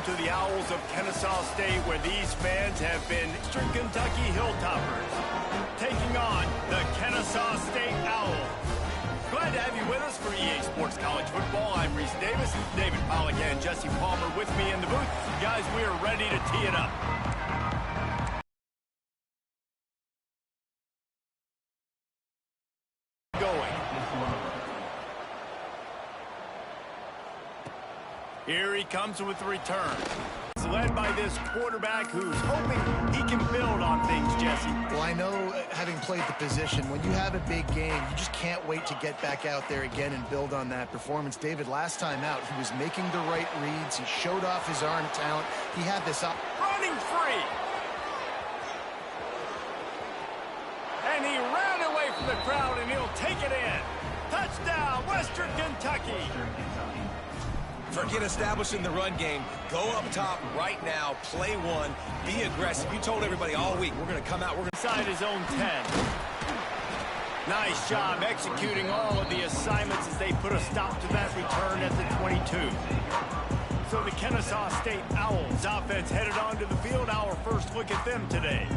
welcome to the Owls of Kennesaw State, where these fans have been Eastern Kentucky Hilltoppers, taking on the Kennesaw State Owls. Glad to have you with us for EA Sports College Football. I'm Reese Davis, David Pollock and Jesse Palmer with me in the booth. Guys, we are ready to tee it up. Here he comes with the return. He's led by this quarterback who's hoping he can build on things, Jesse. Well, I know, having played the position, when you have a big game, you just can't wait to get back out there again and build on that performance. David, last time out, he was making the right reads. He showed off his arm talent. He had this up. Running free. And he ran away from the crowd, and he'll take it in. Touchdown, Western Kentucky. Forget establishing the run game. Go up top right now. Play one. Be aggressive. You told everybody all week, we're going to come out. We're going to inside his own 10. Nice job executing all of the assignments as they put a stop to that return at the 22. So the Kennesaw State Owls offense headed onto the field. Our first look at them today.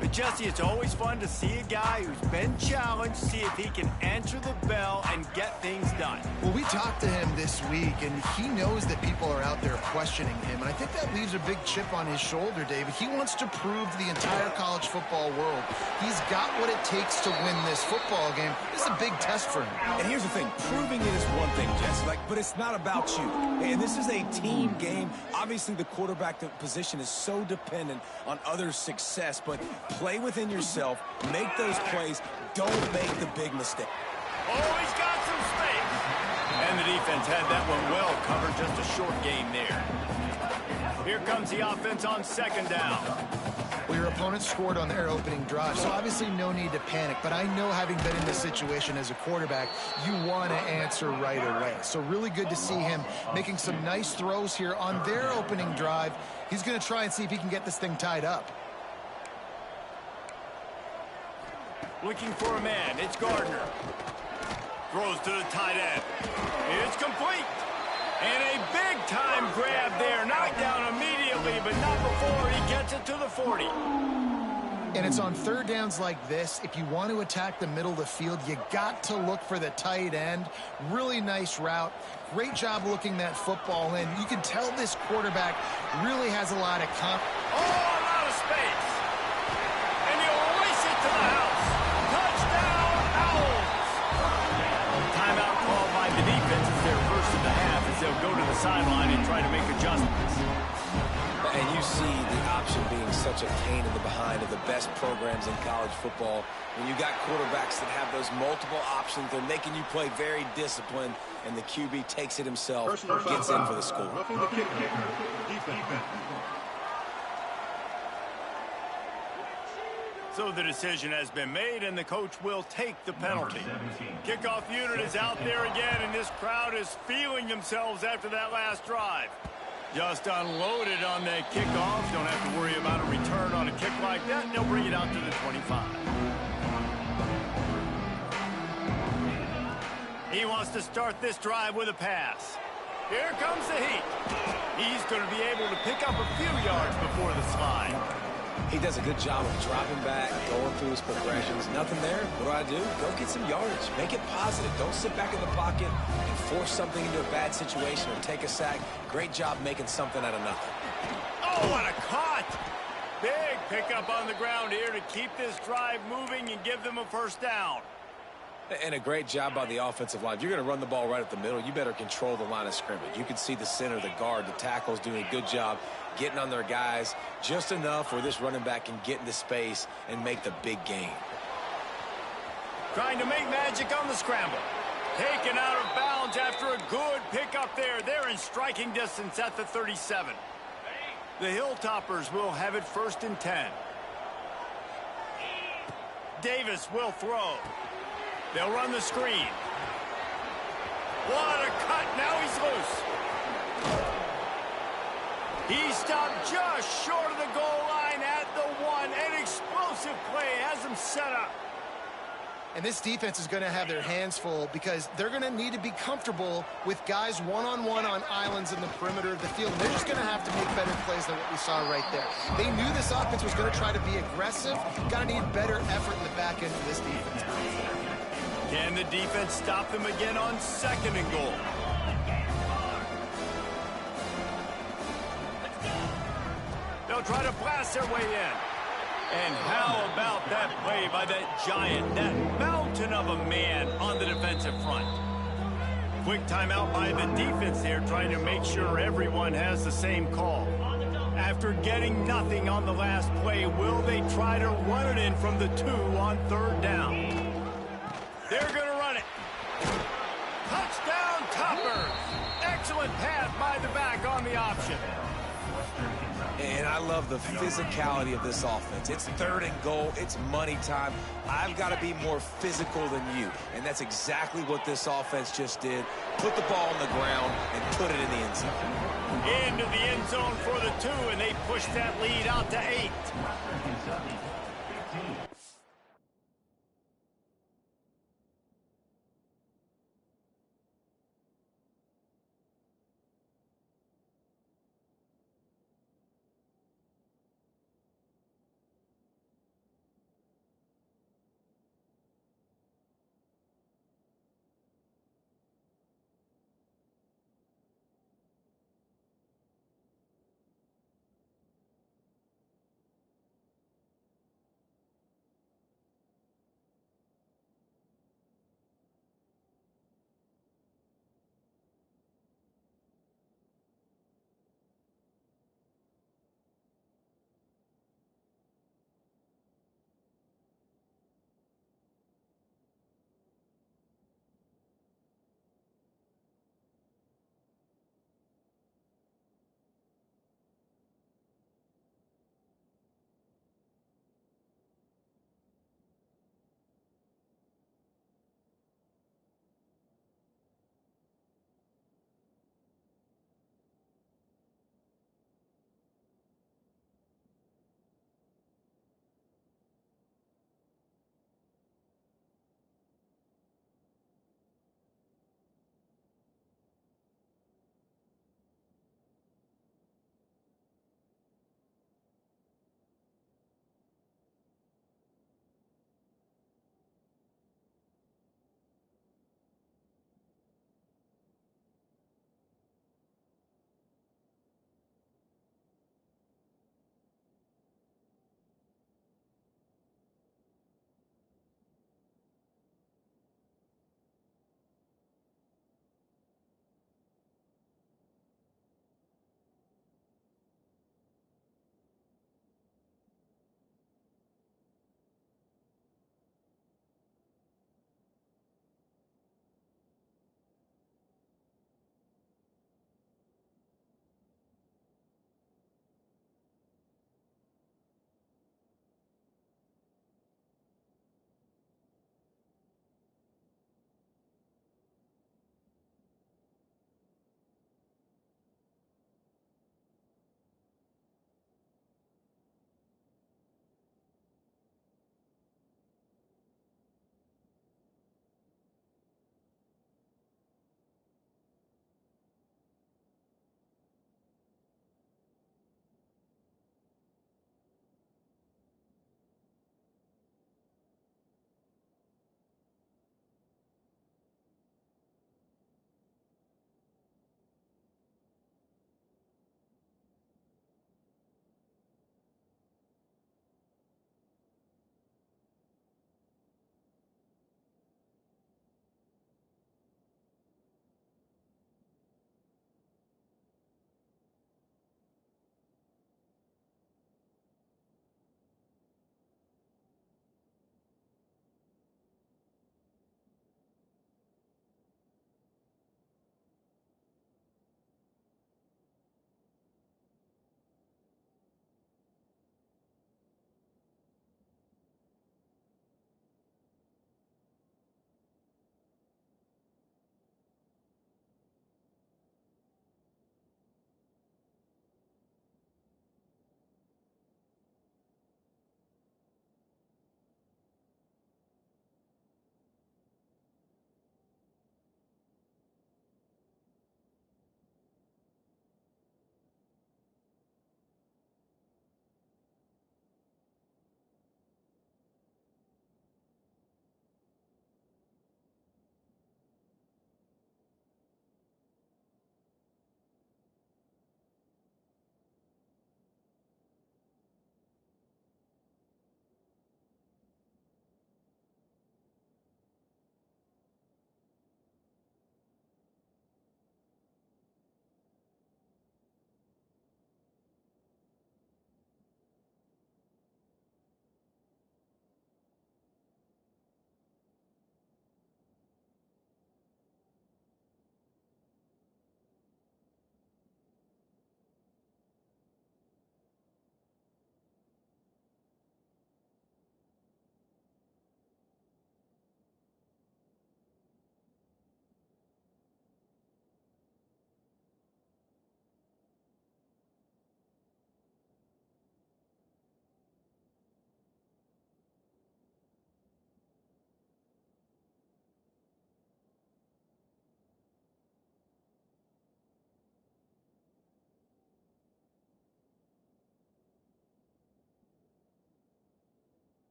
But, Jesse, it's always fun to see a guy who's been challenged, see if he can answer the bell and get things done. Well, we talked to him this week, and he knows that people are out there questioning him, and I think that leaves a big chip on his shoulder, David. He wants to prove to the entire college football world he's got what it takes to win this football game. This is a big test for him. And here's the thing. Proving it is one thing, Jesse, but it's not about you. And this is a team game. Obviously, the quarterback position is so dependent on others' success, but play within yourself, make those plays, don't make the big mistake. Oh, he's got some space. And the defense had that one well covered, just a short gain there. Here comes the offense on second down. Well, your opponent scored on their opening drive, so obviously no need to panic. But I know, having been in this situation as a quarterback, you want to answer right away. So really good to see him making some nice throws here on their opening drive. He's going to try and see if he can get this thing tied up. Looking for a man. It's Gardner. Throws to the tight end. It's complete. And a big-time grab there. Knocked down immediately, but not before he gets it to the 40. And it's on third downs like this. If you want to attack the middle of the field, you got to look for the tight end. Really nice route. Great job looking that football in. You can tell this quarterback really has a lot of confidence. Oh, a lot of space. And he'll race it to the house. Touchdown, Owls. Timeout called by the defense. It's their first of the half as they'll go to the sideline and try to make adjustments. And you see the option being such a pain in the behind of the best programs in college football. When you got quarterbacks that have those multiple options, they're making you play very disciplined, and the QB takes it himself, gets in for the score. Roughing the kick kicker, defense. So the decision has been made, and the coach will take the penalty. Kickoff unit is out there again, and this crowd is feeling themselves after that last drive. Just unloaded on that kickoff. Don't have to worry about a return on a kick like that. They'll bring it out to the 25. He wants to start this drive with a pass. Here comes the heat. He's going to be able to pick up a few yards before the slide. He does a good job of dropping back, going through his progressions. Nothing there. What do? Go get some yardage. Make it positive. Don't sit back in the pocket and force something into a bad situation or take a sack. Great job making something out of nothing. Oh, what a caught! Big pickup on the ground here to keep this drive moving and give them a first down. And a great job by the offensive line. If you're going to run the ball right up the middle, you better control the line of scrimmage. You can see the center, the guard, the tackles doing a good job getting on their guys just enough where this running back can get into space and make the big gain. Trying to make magic on the scramble. Taken out of bounds after a good pickup there. They're in striking distance at the 37. The Hilltoppers will have it first and 10. Davis will throw. They'll run the screen. What a cut. Now he's loose. He stopped just short of the goal line at the 1. An explosive play has him set up. And this defense is going to have their hands full because they're going to need to be comfortable with guys one-on-one on islands in the perimeter of the field. And they're just going to have to make better plays than what we saw right there. They knew this offense was going to try to be aggressive. Got to need better effort in the back end of this defense. Can the defense stop them again on 2nd and goal? They'll try to blast their way in. And how about that play by that giant, that mountain of a man on the defensive front? Quick timeout by the defense there, trying to make sure everyone has the same call. After getting nothing on the last play, will they try to run it in from the 2 on 3rd down? They're going to run it. Touchdown, Toppers! Excellent pass by the back on the option. And I love the physicality of this offense. It's 3rd and goal. It's money time. I've got to be more physical than you. And that's exactly what this offense just did. Put the ball on the ground and put it in the end zone. Into the end zone for the 2, and they push that lead out to 8.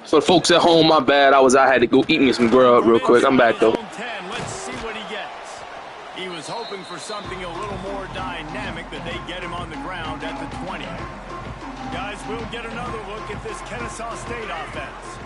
For the folks at home, my bad. I had to go eat me some grub real quick. I'm back though. Let's see what he gets. He was hoping for something a little more dynamic, but they get him on the ground at the 20. Guys, we'll get another look at this Kennesaw State offense.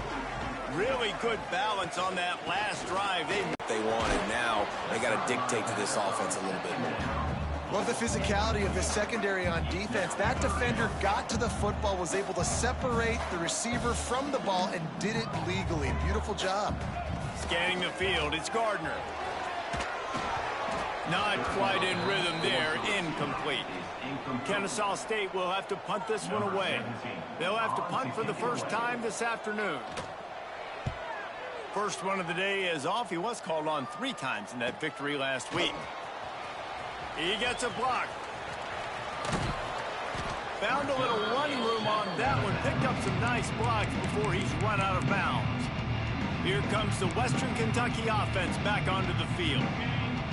Really good balance on that last drive. They wanted. Now they got to dictate to this offense a little bit more. Love the physicality of the secondary on defense. That defender got to the football, was able to separate the receiver from the ball, and did it legally. Beautiful job. Scanning the field, it's Gardner. Not quite in rhythm there, incomplete. Kennesaw State will have to punt this one away. They'll have to punt for the first time this afternoon. First one of the day is off. He was called on 3 times in that victory last week. He gets a block. Found a little running room on that one. Picked up some nice blocks before he's run out of bounds. Here comes the Western Kentucky offense back onto the field.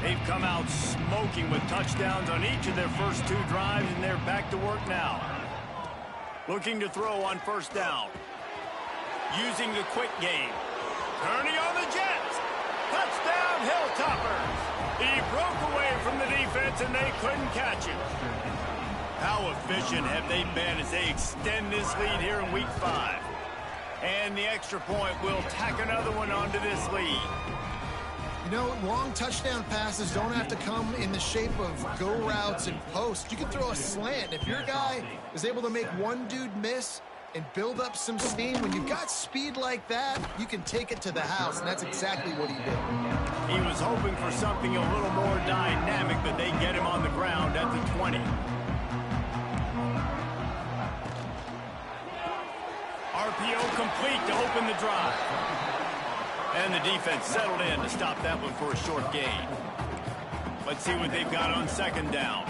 They've come out smoking with touchdowns on each of their first 2 drives, and they're back to work now. Looking to throw on first down. Using the quick game. Turning on the Jets. Touchdown, Hilltoppers. He broke away from the defense, and they couldn't catch him. How efficient have they been as they extend this lead here in Week 5? And the extra point will tack another one onto this lead. You know, long touchdown passes don't have to come in the shape of go routes and posts. You can throw a slant. If your guy is able to make one dude miss and build up some steam, when you've got speed like that, you can take it to the house, and that's exactly what he did. He was hoping for something a little more dynamic, but they get him on the ground at the 20. RPO complete to open the drive. And the defense settled in to stop that one for a short gain. Let's see what they've got on second down.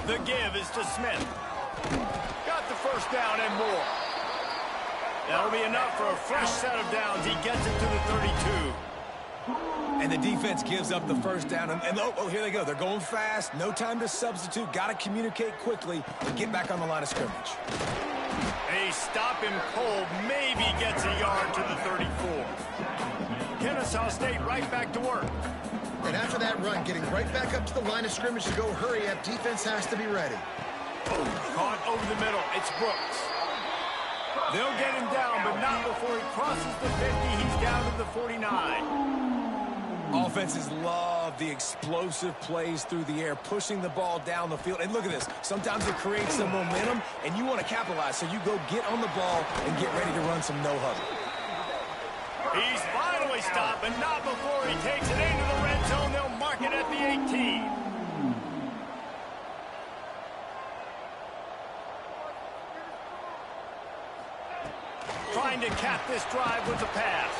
The give is to Smith. Got the first down and more. That'll be enough for a fresh set of downs. He gets it to the 32. And the defense gives up the first down. And oh, here they go. They're going fast. No time to substitute. Got to communicate quickly and get back on the line of scrimmage. They stop him cold. Maybe gets a yard to the 34. Kennesaw State right back to work. And after that run, getting right back up to the line of scrimmage to go hurry up, defense has to be ready. Caught over the middle. It's Brooks. They'll get him down, but not before he crosses the 50. He's down to the 49. Offenses love the explosive plays through the air, pushing the ball down the field. And look at this. Sometimes it creates some momentum, and you want to capitalize. So you go get on the ball and get ready to run some no-huddle. He's finally stopped, but not before he takes it into the red zone. They'll mark it at the 18. Trying to cap this drive with the pass.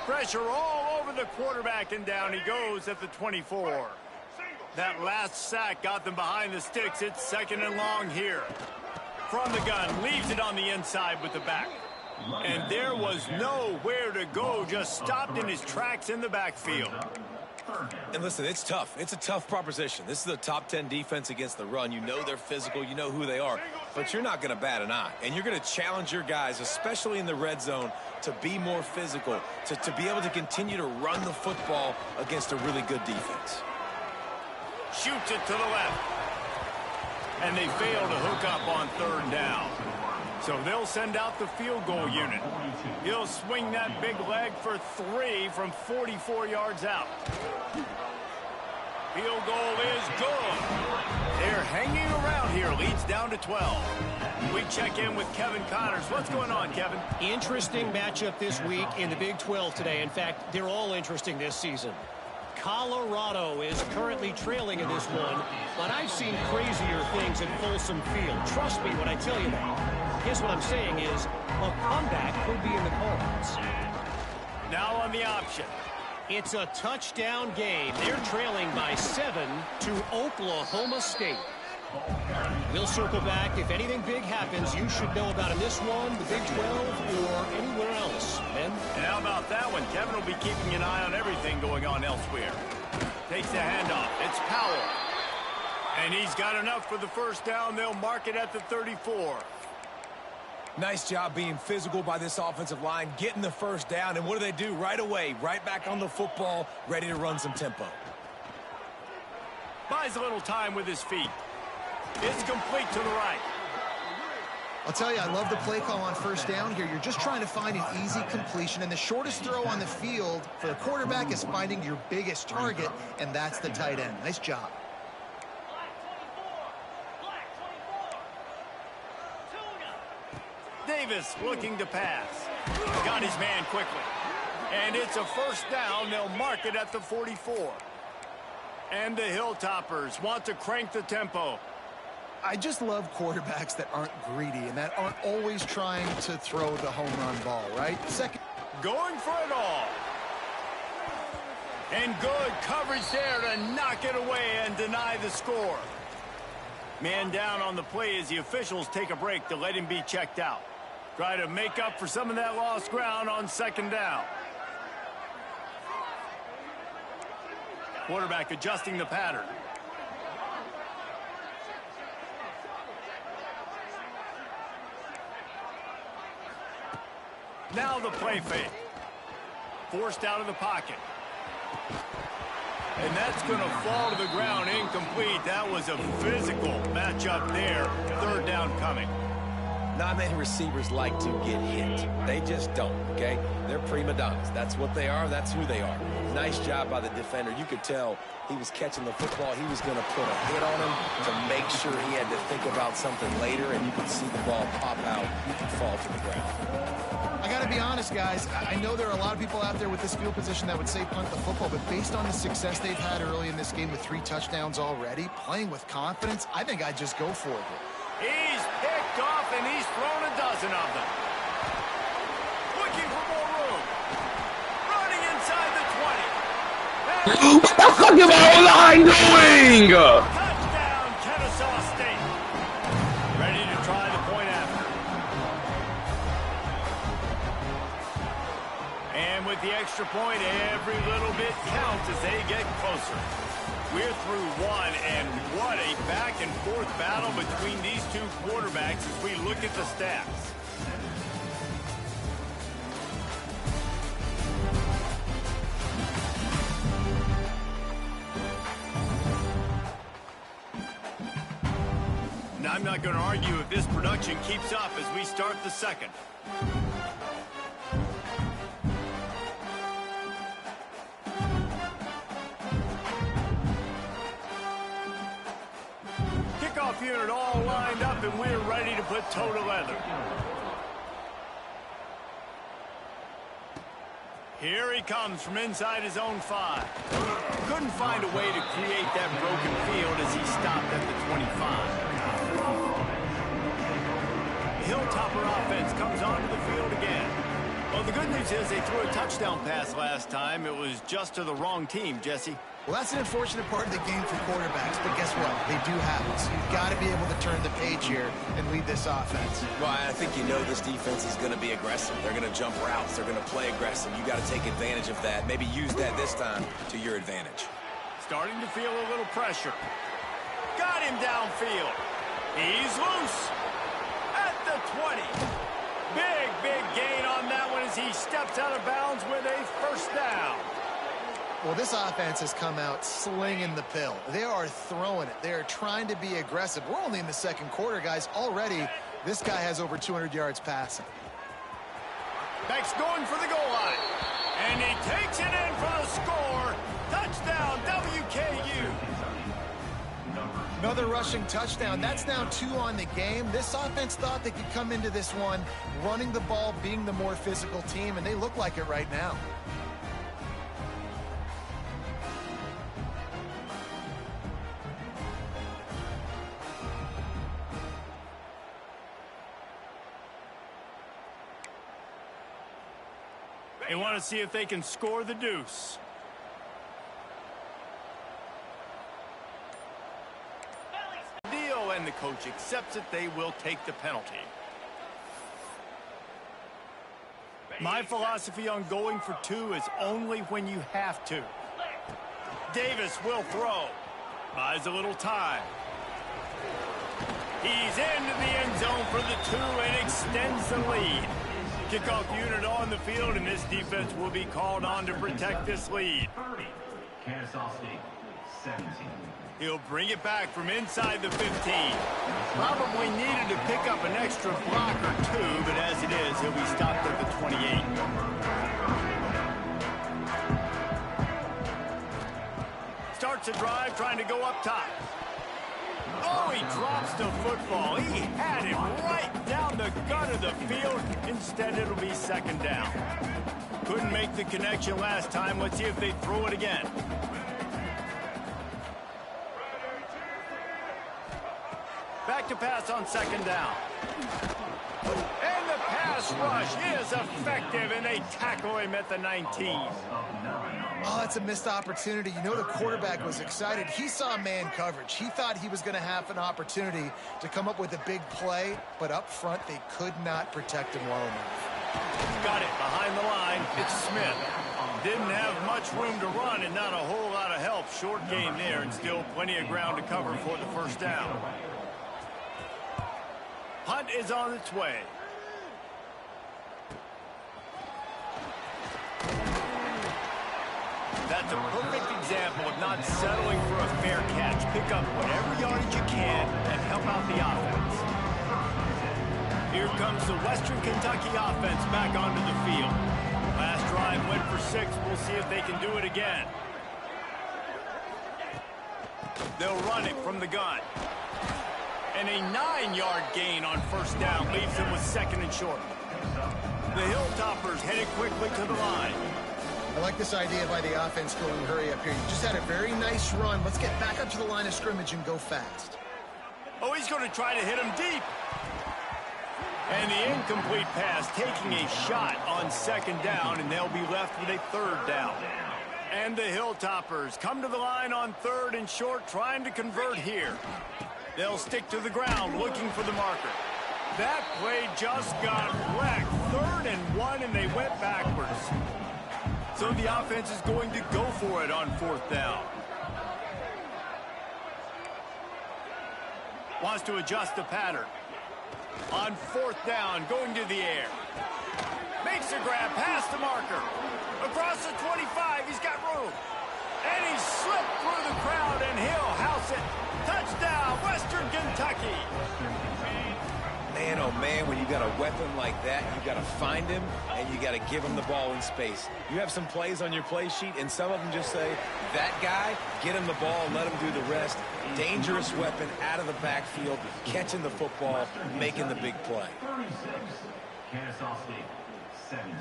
Pressure all over the quarterback, and down he goes at the 24. That last sack got them behind the sticks. It's second and long here. From the gun, leaves it on the inside with the back. And there was nowhere to go, just stopped in his tracks in the backfield. And listen, it's tough. It's a tough proposition. This is a top 10 defense against the run. You know they're physical. You know who they are. But you're not going to bat an eye. And you're going to challenge your guys, especially in the red zone, to be more physical, to be able to continue to run the football against a really good defense. Shoots it to the left. And they fail to hook up on third down. So they'll send out the field goal unit. He'll swing that big leg for 3 from 44 yards out. Field goal is good. They're hanging around here. Leads down to 12. We check in with Kevin Connors. What's going on, Kevin? Interesting matchup this week in the Big 12 today. In fact, they're all interesting this season. Colorado is currently trailing in this one, but I've seen crazier things at Folsom Field. Trust me when I tell you that. Guess what I'm saying is a comeback could be in the cards. Now on the option. It's a touchdown game. They're trailing by 7 to Oklahoma State. We'll circle back. If anything big happens, you should know about in this one, the Big 12, or anywhere else. Ben? And how about that one? Kevin will be keeping an eye on everything going on elsewhere. Takes the handoff. It's Powell. And he's got enough for the first down. They'll mark it at the 34. Nice job being physical by this offensive line, getting the first down. And what do? Right away, right back on the football, ready to run some tempo. Buys a little time with his feet. It's complete to the right. I'll tell you, I love the play call on first down here. You're just trying to find an easy completion, and the shortest throw on the field for the quarterback is finding your biggest target, and that's the tight end. Nice job. Davis looking to pass. Got his man quickly. And it's a first down. They'll mark it at the 44. And the Hilltoppers want to crank the tempo. I just love quarterbacks that aren't greedy and that aren't always trying to throw the home run ball, right? Second. Going for it all. And good coverage there to knock it away and deny the score. Man down on the play as the officials take a break to let him be checked out. Try to make up for some of that lost ground on second down. Quarterback adjusting the pattern. Now the play fake. Forced out of the pocket. And that's going to fall to the ground incomplete. That was a physical matchup there. Third down coming. Not many receivers like to get hit. They just don't, okay? They're prima donnas. That's what they are. That's who they are. Nice job by the defender. You could tell he was catching the football. He was going to put a hit on him to make sure he had to think about something later, and you could see the ball pop out and fall to the ground. I got to be honest, guys. I know there are a lot of people out there with this field position that would say punt the football, but based on the success they've had early in this game with 3 touchdowns already, playing with confidence, I think I'd just go for it. He's picked off, and he's thrown a dozen of them. Looking for more room. Running inside the 20. What the fuck is our line doing? Touchdown, Kennesaw State. Ready to try the point after. And with the extra point, every little bit counts as they get closer. We're through one, and what a back-and-forth battle between these two quarterbacks as we look at the stats. And I'm not going to argue if this production keeps up as we start the second. Kickoff unit all lined up, and we're ready to put toe to leather. Here he comes from inside his own 5. Couldn't find a way to create that broken field as he stopped at the 25. Hilltopper offense comes onto the field again. Well, the good news is they threw a touchdown pass last time. It was just to the wrong team, Jesse. Well, that's an unfortunate part of the game for quarterbacks, but guess what? They do happen. So you've got to be able to turn the page here and lead this offense. Well, I think you know this defense is going to be aggressive. They're going to jump routes. They're going to play aggressive. You got to take advantage of that. Maybe use that this time to your advantage. Starting to feel a little pressure. Got him downfield. He's loose. At the 20. Big gain on that one as he steps out of bounds with a first down. Well, this offense has come out slinging the pill. They are throwing it. They are trying to be aggressive. We're only in the second quarter, guys. Already, this guy has over 200 yards passing. Beck's going for the goal line. And he takes it in for the score. Touchdown, WKU. Another rushing touchdown. That's now 2 on the game. This offense thought they could come into this one running the ball, being the more physical team, and they look like it right now. They want to see if they can score the deuce. Deal, and the coach accepts it. They will take the penalty. My philosophy on going for 2 is only when you have to. Davis will throw. Buys a little time. He's into the end zone for the 2 and extends the lead. Kickoff unit on the field, and this defense will be called on to protect this lead. 30. Kennesaw State, 17. He'll bring it back from inside the 15. Probably needed to pick up an extra block or 2, but as it is, he'll be stopped at the 28. Starts a drive trying to go up top. Oh, he drops the football. He had it right down the gut of the field. Instead, it'll be second down. Couldn't make the connection last time. Let's see if they throw it again. Back to pass on second down. And the pass rush is effective, and they tackle him at the 19. Oh, it's a missed opportunity. You know, the quarterback was excited. He saw man coverage. He thought he was going to have an opportunity to come up with a big play, but up front, they could not protect him well enough. Got it behind the line. It's Smith. Didn't have much room to run and not a whole lot of help. Short game there, and still plenty of ground to cover for the first down. Punt is on its way. That's a perfect example of not settling for a fair catch. Pick up whatever yardage you can and help out the offense. Here comes the Western Kentucky offense back onto the field. Last drive went for 6. We'll see if they can do it again. They'll run it from the gun. And a 9-yard gain on first down leaves them with second and short. The Hilltoppers headed quickly to the line. I like this idea by the offense going hurry up here. You just had a very nice run. Let's get back up to the line of scrimmage and go fast. Oh, he's going to try to hit him deep. And the incomplete pass taking a shot on second down, and they'll be left with a third down. And the Hilltoppers come to the line on third and short, trying to convert here. They'll stick to the ground looking for the marker. That play just got wrecked. 3rd and 1, and they went backwards. So the offense is going to go for it on 4th down. Wants to adjust the pattern. On 4th down, going to the air. Makes a grab past the marker. Across the 25, he's got room. And he slipped through the crowd, and he'll house it. Touchdown, Western Kentucky. Man, oh man, when you got a weapon like that, you got to find him, and you got to give him the ball in space. You have some plays on your play sheet, and some of them just say, that guy, get him the ball, let him do the rest. Dangerous weapon out of the backfield, catching the football, making the big play. 36. Kennesaw State, 17.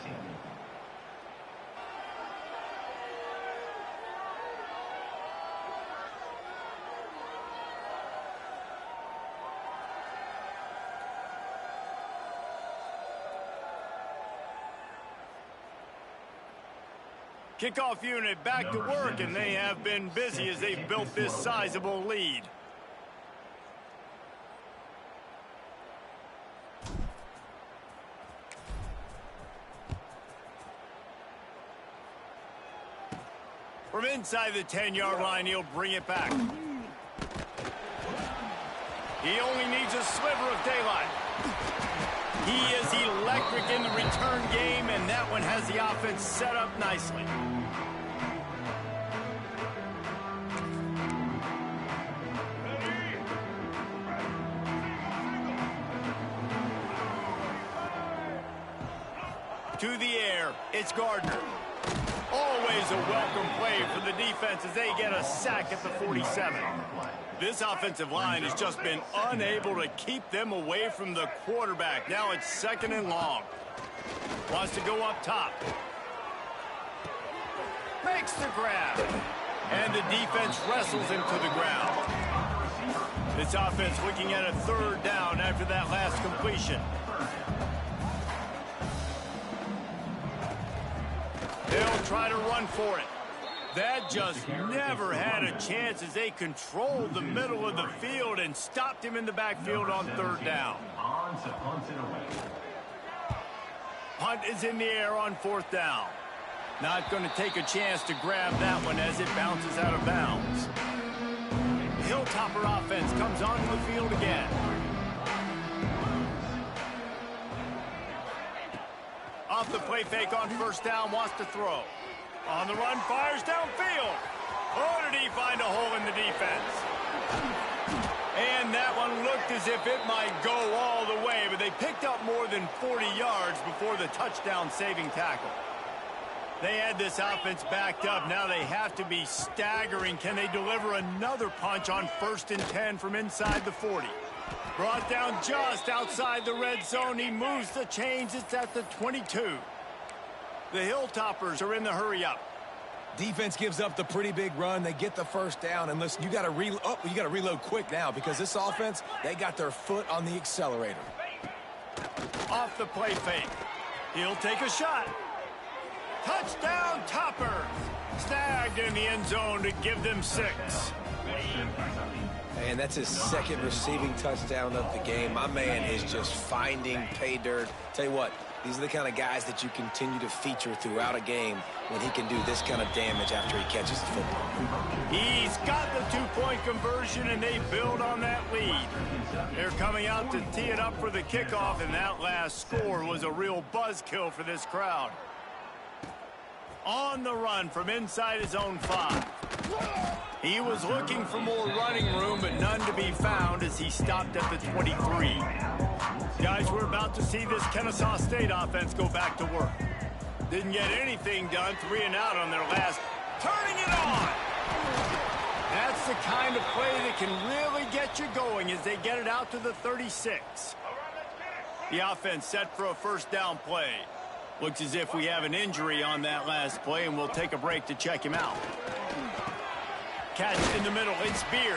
Kickoff unit back to work, and they have been busy as they've built this sizable lead. From inside the 10-yard line, he'll bring it back. He only needs a sliver of daylight. He is electric in the return game, and that one has the offense set up nicely. To the air, it's Gardner. Always a welcome play for the defense as they get a sack at the 47. This offensive line has just been unable to keep them away from the quarterback. Now it's 2nd and long. Wants to go up top. Makes the grab. And the defense wrestles him to the ground. This offense looking at a 3rd down after that last completion. They'll try to run for it. That just never had a chance as they controlled the middle of the field and stopped him in the backfield on 3rd down. Punt is in the air on 4th down. Not going to take a chance to grab that one as it bounces out of bounds. Hilltop Hilltopper offense comes onto the field again. Off the play fake on first down, wants to throw. On the run, fires downfield. Oh, did he find a hole in the defense? And that one looked as if it might go all the way, but they picked up more than 40 yards before the touchdown-saving tackle. They had this offense backed up. Now they have to be staggering. Can they deliver another punch on 1st and 10 from inside the 40? Brought down just outside the red zone. He moves the chains. It's at the 22. The Hilltoppers are in the hurry-up. Defense gives up the pretty big run. They get the first down. And listen, you got to reload quick now because this offense, they got their foot on the accelerator. Off the play fake. He'll take a shot. Touchdown, Toppers. Snagged in the end zone to give them 6. And that's his 2nd receiving touchdown of the game. My man is just finding pay dirt. Tell you what, these are the kind of guys that you continue to feature throughout a game when he can do this kind of damage after he catches the football. He's got the 2-point conversion, and they build on that lead. They're coming out to tee it up for the kickoff, and that last score was a real buzzkill for this crowd. On the run from inside his own 5. He was looking for more running room, but none to be found as he stopped at the 23. Guys, we're about to see this Kennesaw State offense go back to work. Didn't get anything done, 3 and out on their last. Turning it on! That's the kind of play that can really get you going as they get it out to the 36. The offense set for a first down play. Looks as if we have an injury on that last play, and we'll take a break to check him out. Catch in the middle, it's Beard.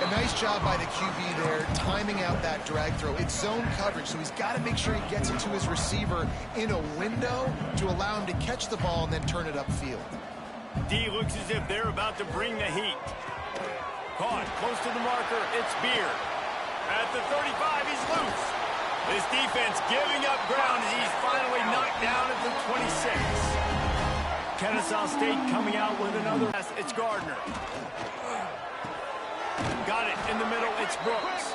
A nice job by the QB there, timing out that drag throw. It's zone coverage, so he's got to make sure he gets it to his receiver in a window to allow him to catch the ball and then turn it upfield. D looks as if they're about to bring the heat. Caught, close to the marker, it's Beard. At the 35, he's loose. This defense giving up ground as he's finally knocked down at the 26. Kennesaw State coming out with another pass. It's Gardner. Got it in the middle. It's Brooks.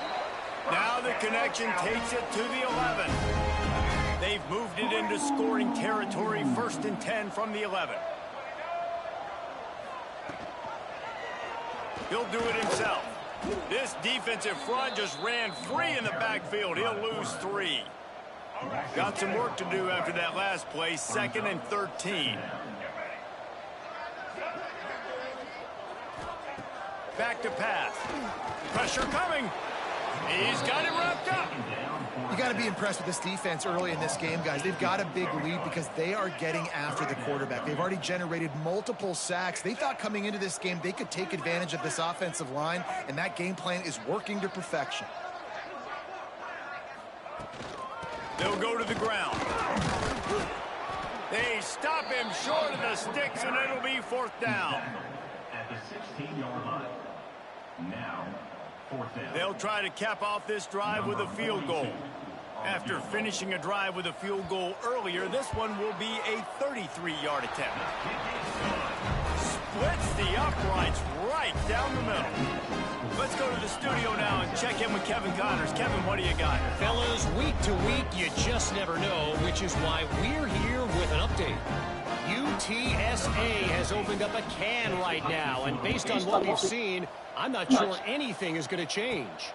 Now the connection takes it to the 11. They've moved it into scoring territory. 1st and 10 from the 11. He'll do it himself. This defensive front just ran free in the backfield. He'll lose 3. Got some work to do after that last play. 2nd and 13. Back to pass. Pressure coming. He's got it wrapped up. You got to be impressed with this defense early in this game, guys. They've got a big lead because they are getting after the quarterback. They've already generated multiple sacks. They thought coming into this game they could take advantage of this offensive line, and that game plan is working to perfection. They'll go to the ground. They stop him short of the sticks, and it'll be 4th down. At the 16-yard line. Now, 4th down. They'll try to cap off this drive with a field goal. After finishing a drive with a field goal earlier, this one will be a 33-yard attempt. Splits the uprights right down the middle. Let's go to the studio now and check in with Kevin Connors. Kevin, what do you got? Fellas, week to week, you just never know, which is why we're here with an update. UTSA has opened up a can right now, and based on what we've seen, I'm not sure anything is going to change.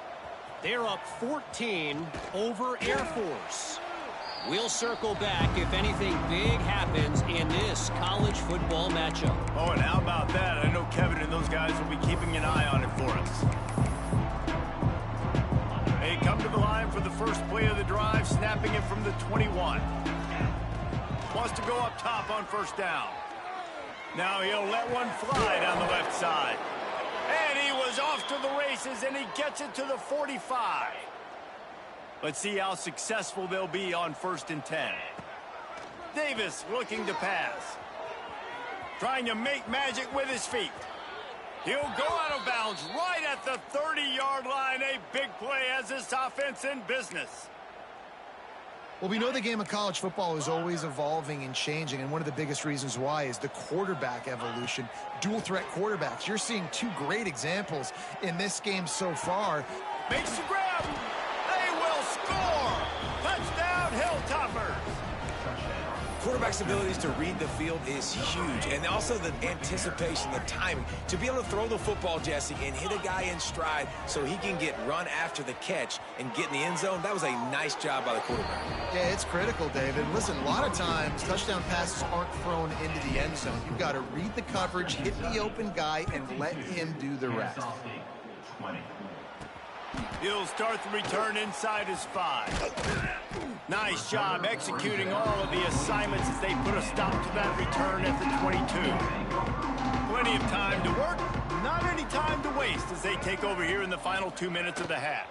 They're up 14 over Air Force. We'll circle back if anything big happens in this college football matchup. Oh, and how about that? I know Kevin and those guys will be keeping an eye on it for us. They come to the line for the first play of the drive, snapping it from the 21. Wants to go up top on first down. Now he'll let one fly down the left side. And he was off to the races, and he gets it to the 45. Let's see how successful they'll be on 1st and 10. Davis looking to pass. Trying to make magic with his feet. He'll go out of bounds right at the 30-yard line. A big play has this offense in business. Well, we know the game of college football is always evolving and changing, and one of the biggest reasons why is the quarterback evolution. Dual threat quarterbacks. You're seeing two great examples in this game so far. Makes the grab. They will score. Touchdown, Hilltoppers. Quarterback's abilities to read the field is huge, and also the anticipation, the timing. To be able to throw the football, Jesse, and hit a guy in stride so he can get run after the catch and get in the end zone, that was a nice job by the quarterback. Yeah, it's critical, David. Listen, a lot of times touchdown passes aren't thrown into the end zone. You've got to read the coverage, hit the open guy, and let him do the rest. He'll start the return inside his 5. Nice job executing all of the assignments as they put a stop to that return at the 22. Plenty of time to work, not any time to waste as they take over here in the final 2 minutes of the half.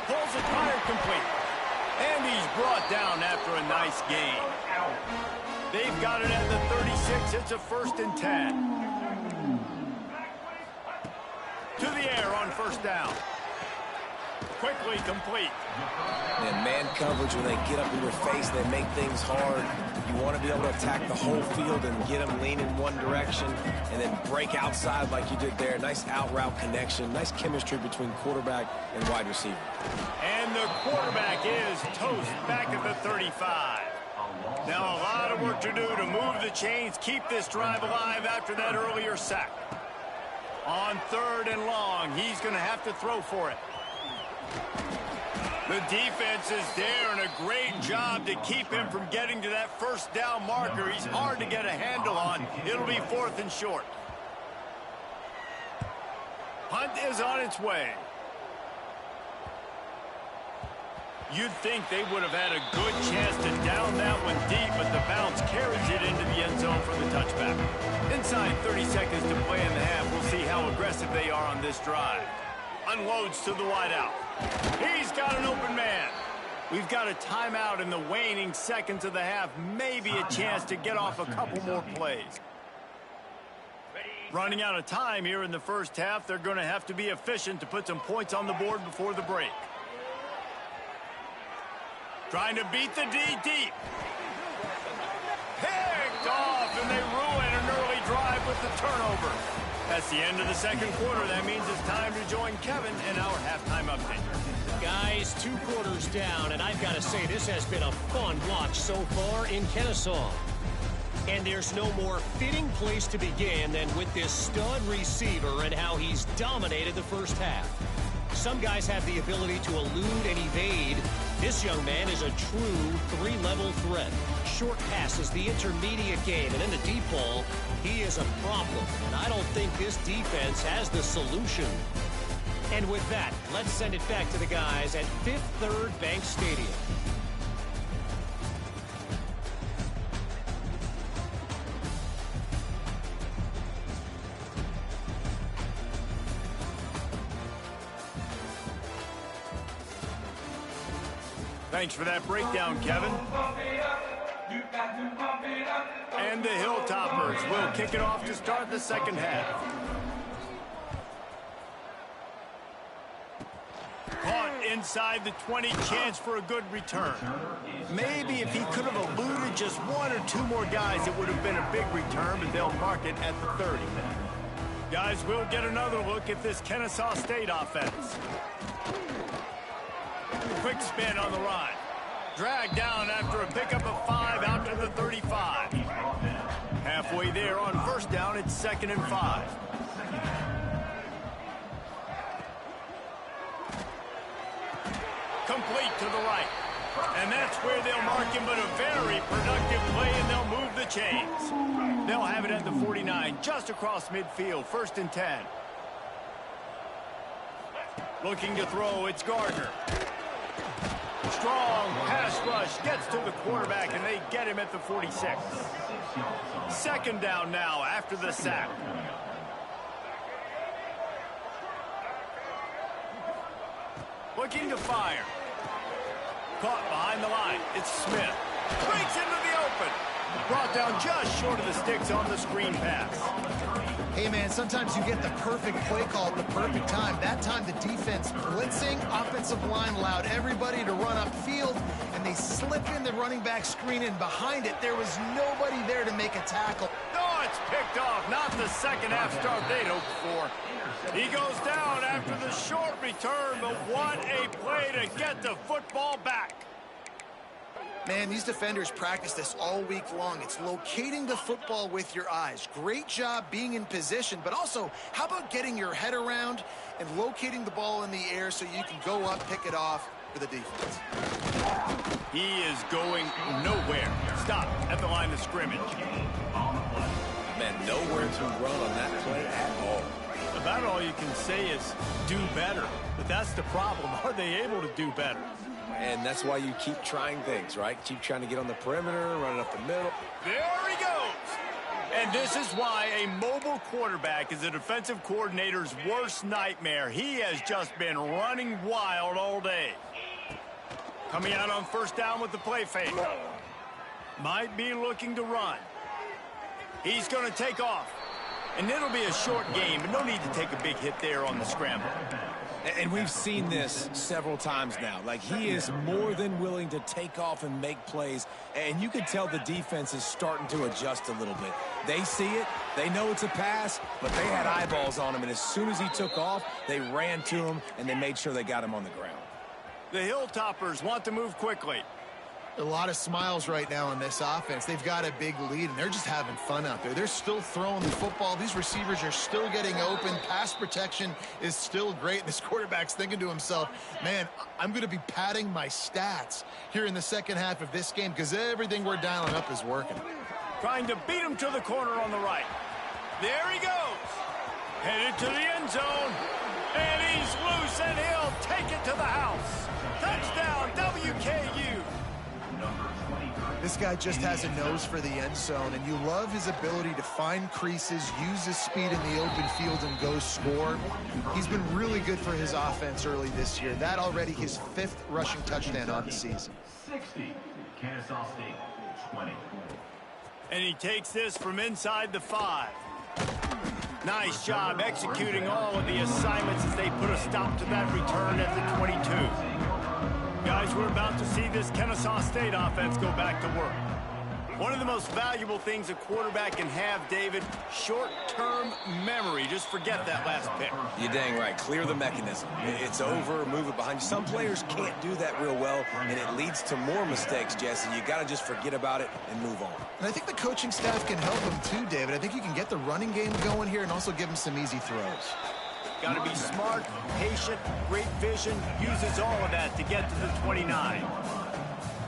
Pulls it higher complete. And he's brought down after a nice gain. They've got it at the 36. It's a 1st and 10. To the air on 1st down. Quickly complete. And man coverage, when they get up in your face, they make things hard. You want to be able to attack the whole field and get them lean in one direction and then break outside like you did there. Nice out route connection. Nice chemistry between quarterback and wide receiver. And the quarterback is toast back at the 35. Now a lot of work to do to move the chains, keep this drive alive after that earlier sack. On 3rd and long, he's going to have to throw for it. The defense is there, and a great job to keep him from getting to that 1st down marker. He's hard to get a handle on. It'll be 4th and short. Punt is on its way. You'd think they would have had a good chance to down that one deep, but the bounce carries it into the end zone for the touchback. Inside 30 seconds to play in the half. We'll see how aggressive they are on this drive. Unloads to the wideout. He's got an open man. We've got a timeout in the waning seconds of the half. Maybe a chance to get off a couple more plays. Running out of time here in the 1st half. They're going to have to be efficient to put some points on the board before the break. Trying to beat the D deep. Picked off, and they ruin an early drive with the turnover. That's the end of the 2nd quarter. That means it's time to join Kevin in our halftime update. Guys, 2 quarters down, and I've got to say this has been a fun watch so far in Kennesaw. And there's no more fitting place to begin than with this stud receiver and how he's dominated the 1st half. Some guys have the ability to elude and evade. This young man is a true 3-level threat. Short passes, the intermediate game, and in the deep ball, he is a problem. And I don't think this defense has the solution. And with that, let's send it back to the guys at Fifth Third Bank Stadium. Thanks for that breakdown, Kevin. And the Hilltoppers will kick it off to start the 2nd half. Caught inside the 20, chance for a good return. Maybe if he could have eluded just 1 or 2 more guys, it would have been a big return, but they'll mark it at the 30. Guys, we'll get another look at this Kennesaw State offense. Quick spin on the run. Dragged down after a pickup of 5 out to the 35. Halfway there on 1st down, it's 2nd and 5. Complete to the right. And that's where they'll mark him, but a very productive play, and they'll move the chains. They'll have it at the 49, just across midfield, 1st and 10. Looking to throw, it's Gardner. Strong pass rush, gets to the quarterback, and they get him at the 46. 2nd down now after the sack. Looking to fire. Caught behind the line. It's Smith. Breaks into the open. Brought down just short of the sticks on the screen pass. Hey, man, sometimes you get the perfect play call at the perfect time. That time, the defense blitzing, offensive line allowed everybody to run upfield, and they slip in the running back screen, and behind it, there was nobody there to make a tackle. Oh, it's picked off. Not the second half start they'd hoped for. He goes down after the short return, but what a play to get the football back. Man, these defenders practice this all week long. It's locating the football with your eyes. Great job being in position, but also, how about getting your head around and locating the ball in the air so you can go up, pick it off for the defense. He is going nowhere. Stop at the line of scrimmage. Man, nowhere to run on that play at all. About all you can say is do better. But that's the problem. Are they able to do better? And that's why you keep trying things, right? Keep trying to get on the perimeter, run it up the middle. There he goes. And this is why a mobile quarterback is a defensive coordinator's worst nightmare. He has just been running wild all day. Coming out on first down with the play fake. Might be looking to run. He's going to take off. And it'll be a short game, but no need to take a big hit there on the scramble. And we've seen this several times now. Like, he is more than willing to take off and make plays. And you can tell the defense is starting to adjust a little bit. They see it. They know it's a pass, but they had eyeballs on him. And as soon as he took off, they ran to him, and they made sure they got him on the ground. The Hilltoppers want to move quickly. A lot of smiles right now on this offense. They've got a big lead, and they're just having fun out there. They're still throwing the football. These receivers are still getting open. Pass protection is still great. This quarterback's thinking to himself, man, I'm going to be padding my stats here in the second half of this game because everything we're dialing up is working. Trying to beat him to the corner on the right. There he goes. Headed to the end zone. And he's loose, and he'll take it to the house. Touchdown, WKU. This guy just has a nose for the end zone, and you love his ability to find creases, use his speed in the open field, and go score. He's been really good for his offense early this year. That already his 5th rushing touchdown on the season. 60, Kennesaw State, 20. And he takes this from inside the 5. Nice job executing all of the assignments as they put a stop to that return at the 22. Guys, we're about to see this Kennesaw State offense go back to work. One of the most valuable things a quarterback can have, David, short-term memory. Just forget that last pick. You're dang right. Clear the mechanism. It's over, move it behind you. Some players can't do that real well, and it leads to more mistakes, Jesse. You got to just forget about it and move on. And I think the coaching staff can help him too, David. I think you can get the running game going here and also give him some easy throws. Got to be smart, patient, great vision, uses all of that to get to the 29.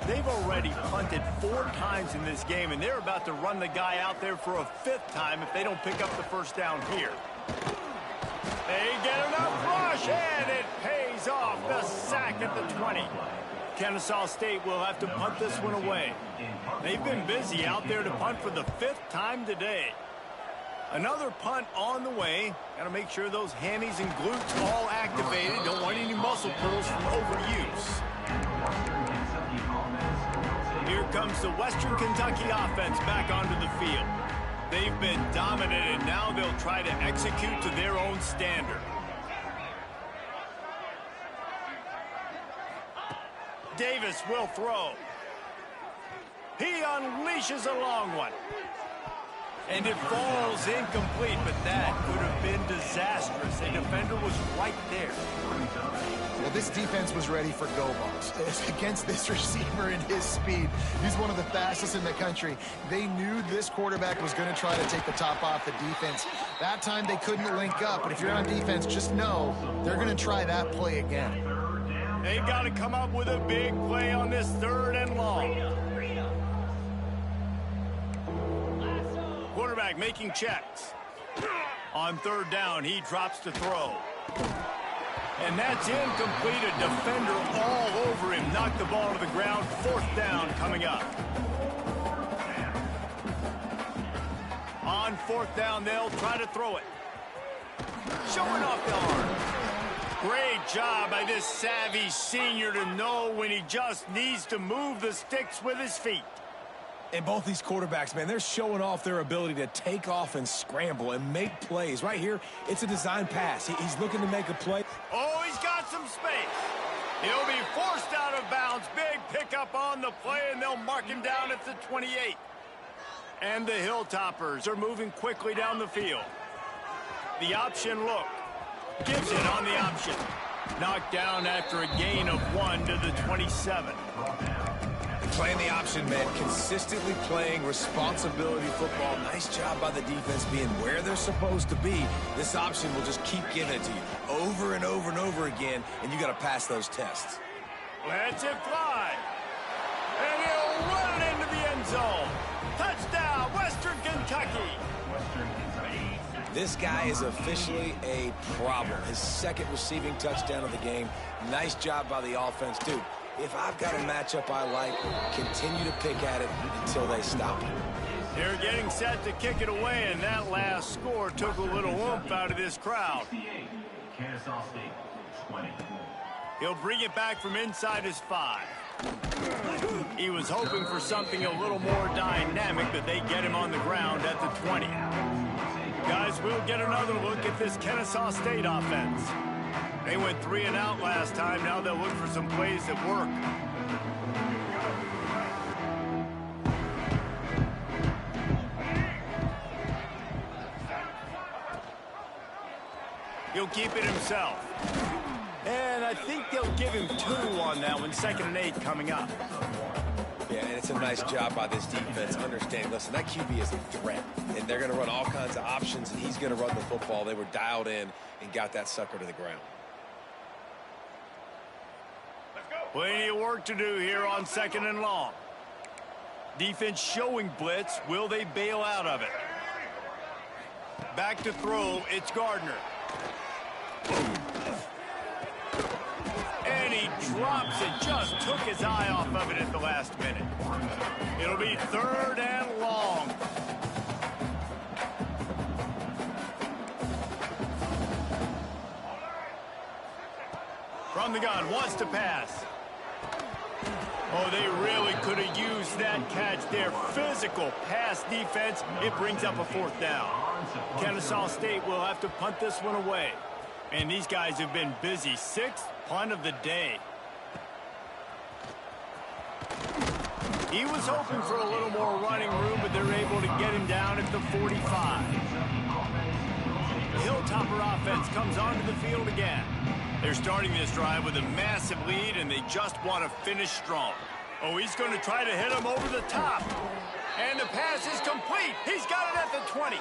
They've already punted 4 times in this game, and they're about to run the guy out there for a 5th time if they don't pick up the first down here. They get enough rush, and it pays off. The sack at the 20. Kennesaw State will have to punt this one away. They've been busy out there to punt for the 5th time today. Another punt on the way. Got to make sure those hammies and glutes all activated. Don't want any muscle pulls from overuse. Here comes the Western Kentucky offense back onto the field. They've been dominant, and now they'll try to execute to their own standard. Davis will throw. He unleashes a long one. And it falls incomplete, but that could have been disastrous. A defender was right there. Well, this defense was ready for go balls. Against this receiver and his speed, he's one of the fastest in the country. They knew this quarterback was going to try to take the top off the defense. That time they couldn't link up, but if you're on defense, just know they're going to try that play again. They've got to come up with a big play on this 3rd and long. Quarterback making checks. On 3rd down, he drops to throw. And that's incomplete. A defender all over him. Knocked the ball to the ground. 4th down coming up. On 4th down, they'll try to throw it. Showing off the arm. Great job by this savvy senior to know when he just needs to move the sticks with his feet. And both these quarterbacks, man, they're showing off their ability to take off and scramble and make plays. Right here, it's a design pass. He's looking to make a play. Oh, he's got some space. He'll be forced out of bounds. Big pickup on the play, and they'll mark him down at the 28. And the Hilltoppers are moving quickly down the field. The option look. Gives it on the option. Knocked down after a gain of 1 to the 27. Playing the option, man, consistently playing responsibility football. Nice job by the defense being where they're supposed to be. This option will just keep giving it to you over and over and over again, and you got to pass those tests. Lets it fly. And he'll run it into the end zone. Touchdown, Western Kentucky. This guy is officially a problem. His second receiving touchdown of the game. Nice job by the offense. Dude, if I've got a matchup I like, continue to pick at it until they stop it. They're getting set to kick it away, and that last score took a little oomph out of this crowd. Kennesaw State, 20. He'll bring it back from inside his 5. He was hoping for something a little more dynamic, but they get him on the ground at the 20. Guys, we'll get another look at this Kennesaw State offense. They went 3 and out last time. Now they'll look for some plays that work. He'll keep it himself. And I think they'll give him 2 on that one. 2nd and 8 coming up. Yeah, and it's a nice job by this defense. Understand, listen, that QB is a threat, and they're going to run all kinds of options, and he's going to run the football. They were dialed in and got that sucker to the ground. Plenty of work to do here on 2nd and long. Defense showing blitz. Will they bail out of it? Back to throw. It's Gardner. And he drops it. Just took his eye off of it at the last minute. It'll be 3rd and long. From the gun. Wants to pass. Oh, they really could have used that catch there. Physical pass defense. It brings up a 4th down. Kennesaw State will have to punt this one away. And these guys have been busy. 6th punt of the day. He was hoping for a little more running room, but they're able to get him down at the 45. The Hilltopper offense comes onto the field again. They're starting this drive with a massive lead, and they just want to finish strong. Oh, he's going to try to hit him over the top. And the pass is complete. He's got it at the 20.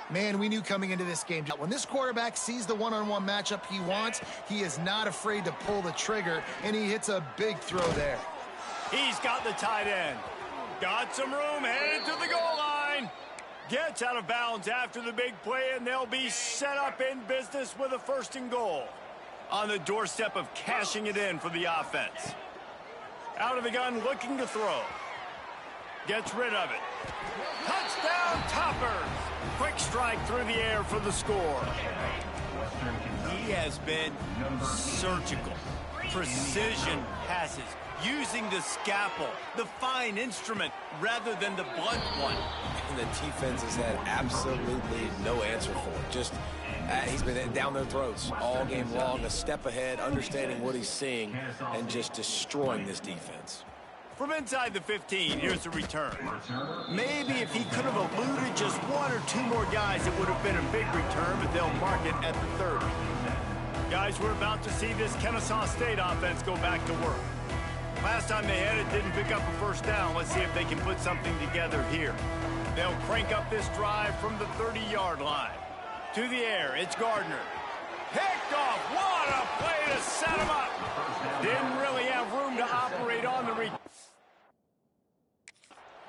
Man, we knew coming into this game, when this quarterback sees the one-on-one matchup he wants, he is not afraid to pull the trigger, and he hits a big throw there. He's got the tight end. Got some room, headed to the goal line. Gets out of bounds after the big play, and they'll be set up in business with a 1st and goal. On the doorstep of cashing it in for the offense. Out of the gun, looking to throw. Gets rid of it. Touchdown, Toppers! Quick strike through the air for the score. He has been surgical. Precision passes. Using the scalpel, the fine instrument, rather than the blunt one. And the defense has had absolutely no answer for it. Just, he's been down their throats all game long, a step ahead, understanding what he's seeing, and just destroying this defense. From inside the 15, here's a return. Maybe if he could have eluded just 1 or 2 more guys, it would have been a big return, but they'll mark it at the 30. Guys, we're about to see this Kennesaw State offense go back to work. Last time they had it, didn't pick up a 1st down. Let's see if they can put something together here. They'll crank up this drive from the 30-yard line. To the air, it's Gardner. Picked off. What a play to set him up. Didn't really have room to operate on the return.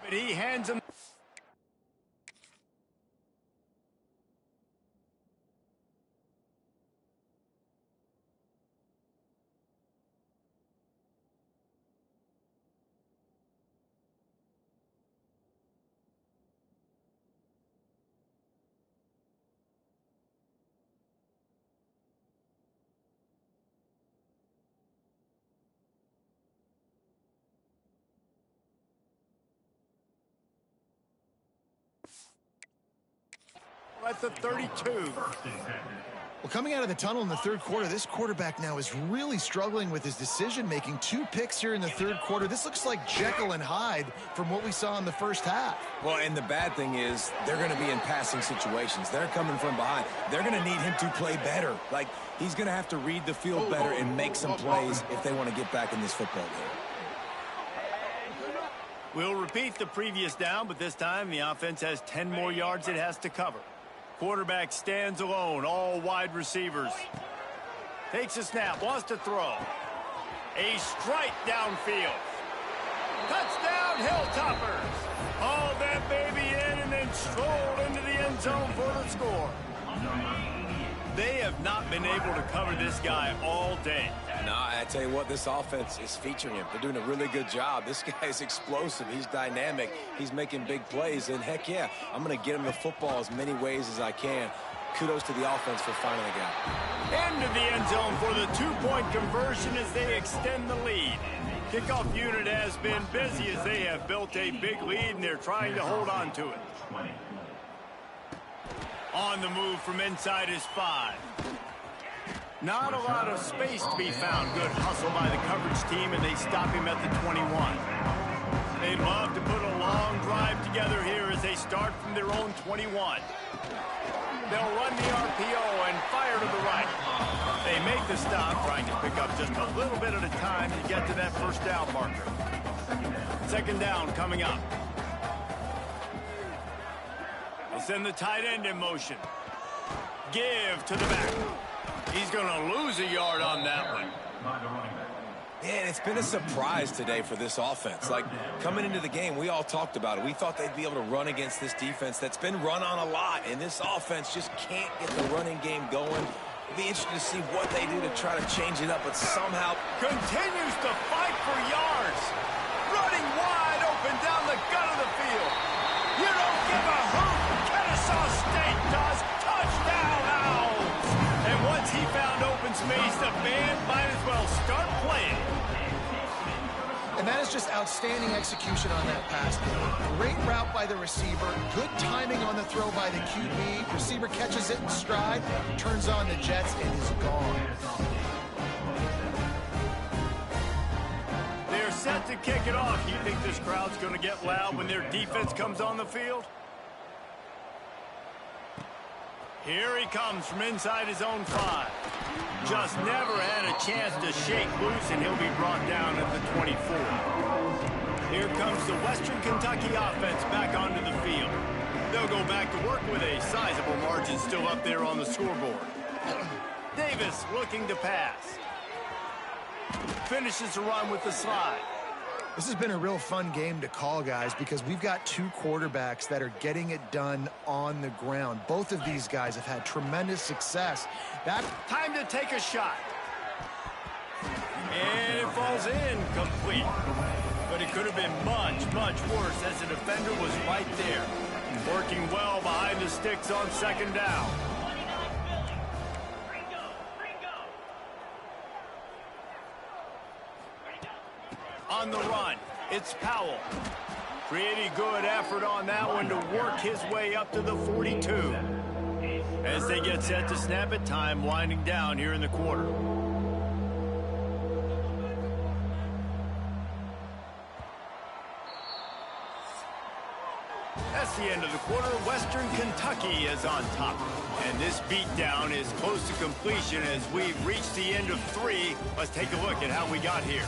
But he hands him. at the 32. Well, coming out of the tunnel in the third quarter, this quarterback now is really struggling with his decision-making. 2 picks here in the third quarter. This looks like Jekyll and Hyde from what we saw in the first half. Well, and the bad thing is they're going to be in passing situations. They're coming from behind. They're going to need him to play better. Like, he's going to have to read the field better and make some plays if they want to get back in this football game. We'll repeat the previous down, but this time the offense has 10 more yards it has to cover. Quarterback stands alone, all wide receivers. Takes a snap, wants to throw. A strike downfield. Touchdown, Hilltoppers. Haul that baby in and then stroll into the end zone for the score. They have not been able to cover this guy all day. No, I tell you what, this offense is featuring him. They're doing a really good job. This guy is explosive. He's dynamic. He's making big plays. And, heck, yeah, I'm going to get him the football as many ways as I can. Kudos to the offense for finding the guy. Into the end zone for the 2-point conversion as they extend the lead. Kickoff unit has been busy as they have built a big lead, and they're trying to hold on to it. On the move from inside his 5. Not a lot of space to be found. Good hustle by the coverage team, and they stop him at the 21. They'd love to put a long drive together here as they start from their own 21. They'll run the RPO and fire to the right. They make the stop, trying to pick up just a little bit at a time to get to that first down marker. Second down coming up. They send the tight end in motion. Give to the back. He's going to lose a yard on that one. Man, it's been a surprise today for this offense. Like, coming into the game, we all talked about it. We thought they'd be able to run against this defense that's been run on a lot, and this offense just can't get the running game going. It'll be interesting to see what they do to try to change it up, but somehow continues to fight for yards. Running wide open down the gut of the field. You don't give a hoot. Kennesaw State does. Touchdown, Owls. And once he found open space, the band might as well start playing. And that is just outstanding execution on that pass. Great route by the receiver. Good timing on the throw by the QB. Receiver catches it in stride, turns on the jets, and is gone. They're set to kick it off. You think this crowd's going to get loud when their defense comes on the field? Here he comes from inside his own 5. Just never had a chance to shake loose, and he'll be brought down at the 24. Here comes the Western Kentucky offense back onto the field. They'll go back to work with a sizable margin still up there on the scoreboard. Davis looking to pass. Finishes the run with the slide. This has been a real fun game to call, guys, because we've got 2 quarterbacks that are getting it done on the ground. Both of these guys have had tremendous success. Time to take a shot. And it falls in complete. But it could have been much, much worse as the defender was right there. Working well behind the sticks on second down. On the run, it's Powell. Pretty good effort on that one to work his way up to the 42. As they get set to snap it, time winding down here in the quarter. That's the end of the quarter. Western Kentucky is on top. And this beatdown is close to completion as we've reached the end of 3. Let's take a look at how we got here.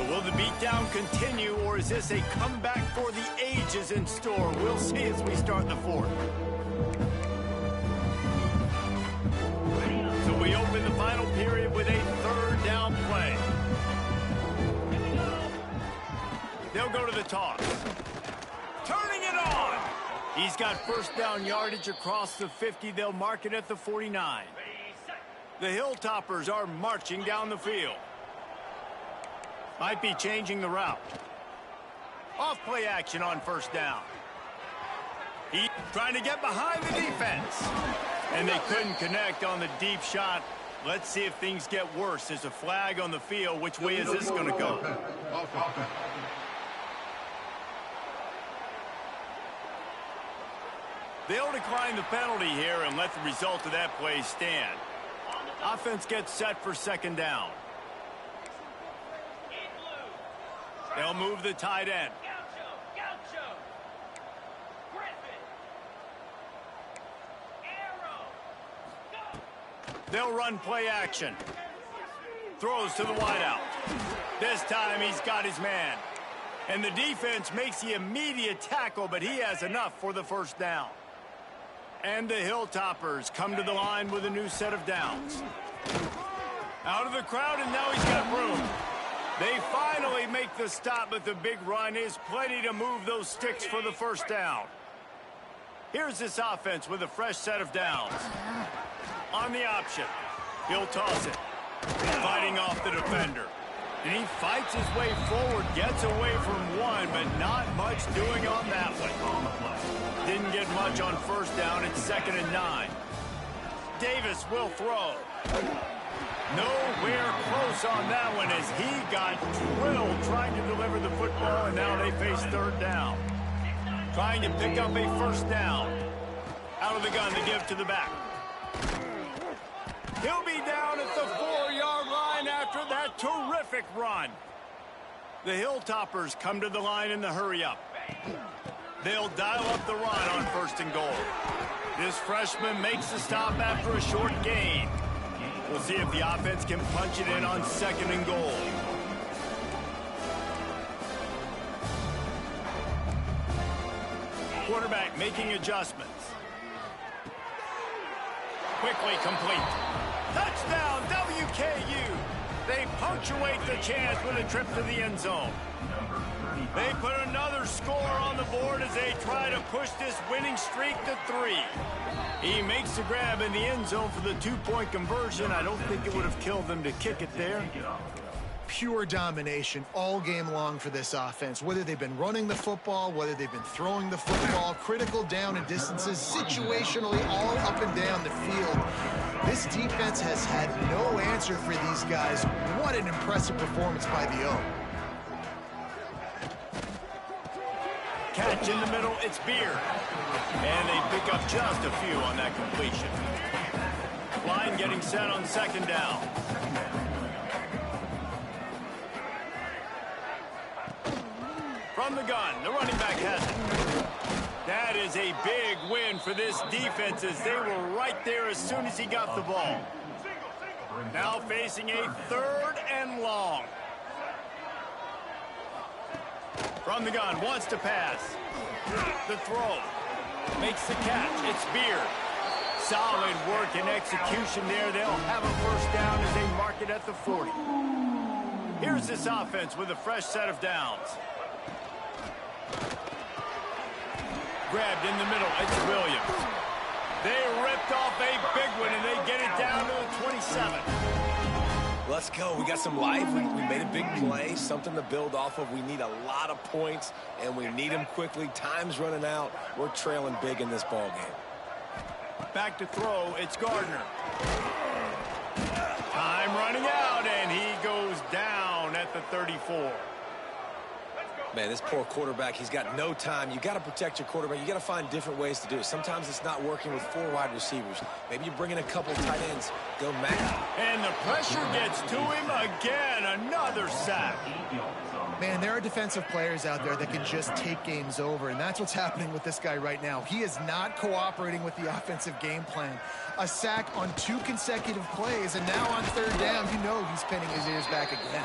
Will the beatdown continue, or is this a comeback for the ages in store? We'll see as we start the 4th. So we open the final period with a 3rd down play. They'll go to the toss. Turning it on. He's got first down yardage across the 50. They'll mark it at the 49. The Hilltoppers are marching down the field. Might be changing the route. Off play action on first down. He's trying to get behind the defense. And they couldn't connect on the deep shot. Let's see if things get worse. There's a flag on the field. Which way is this going to go? They'll decline the penalty here and let the result of that play stand. Offense gets set for second down. They'll move the tight end. They'll run play action. Throws to the wideout. This time he's got his man. And the defense makes the immediate tackle, but he has enough for the first down. And the Hilltoppers come to the line with a new set of downs. Out of the crowd, and now he's got room. They finally make the stop, but the big run is plenty to move those sticks for the first down. Here's this offense with a fresh set of downs. On the option, he'll toss it. Fighting off the defender. And he fights his way forward, gets away from one, but not much doing on that one. Didn't get much on first down. It's 2nd and 9. Davis will throw. Nowhere close on that one as he got drilled trying to deliver the football, and now they face 3rd down. Trying to pick up a first down. Out of the gun to give to the back. He'll be down at the 4-yard line after that terrific run. The Hilltoppers come to the line in the hurry-up. They'll dial up the run on 1st and goal. This freshman makes the stop after a short gain. We'll see if the offense can punch it in on 2nd and goal. Quarterback making adjustments. Quickly complete. Touchdown, WKU. They punctuate the chance with a trip to the end zone. They put another score on the board as they try to push this winning streak to 3. He makes the grab in the end zone for the 2-point conversion. I don't think it would have killed them to kick it there. Pure domination all game long for this offense. Whether they've been running the football, whether they've been throwing the football, critical down and distances, situationally all up and down the field. This defense has had no answer for these guys. What an impressive performance by the O. Catch in the middle, it's Beard. And they pick up just a few on that completion. Line getting set on 2nd down. From the gun, the running back has it. That is a big win for this defense as they were right there as soon as he got the ball. Now facing a 3rd and long. From the gun, wants to pass. The throw. Makes the catch. It's Beard. Solid work and execution there. They'll have a first down as they mark it at the 40. Here's this offense with a fresh set of downs. Grabbed in the middle. It's Williams. They ripped off a big one, and they get it down to the 27. Let's go. We got some life. We made a big play, something to build off of. We need a lot of points, and we need them quickly. Time's running out. We're trailing big in this ball game. Back to throw. It's Gardner. Time running out, and he goes down at the 34. Man, this poor quarterback, he's got no time. You got to protect your quarterback. You got to find different ways to do it. Sometimes it's not working with 4 wide receivers. Maybe you bring in a couple tight ends. Go Mac. And the pressure gets to him again. Another sack. Man, there are defensive players out there that can just take games over, and that's what's happening with this guy right now. He is not cooperating with the offensive game plan. A sack on 2 consecutive plays, and now on 3rd down, you know he's pinning his ears back again.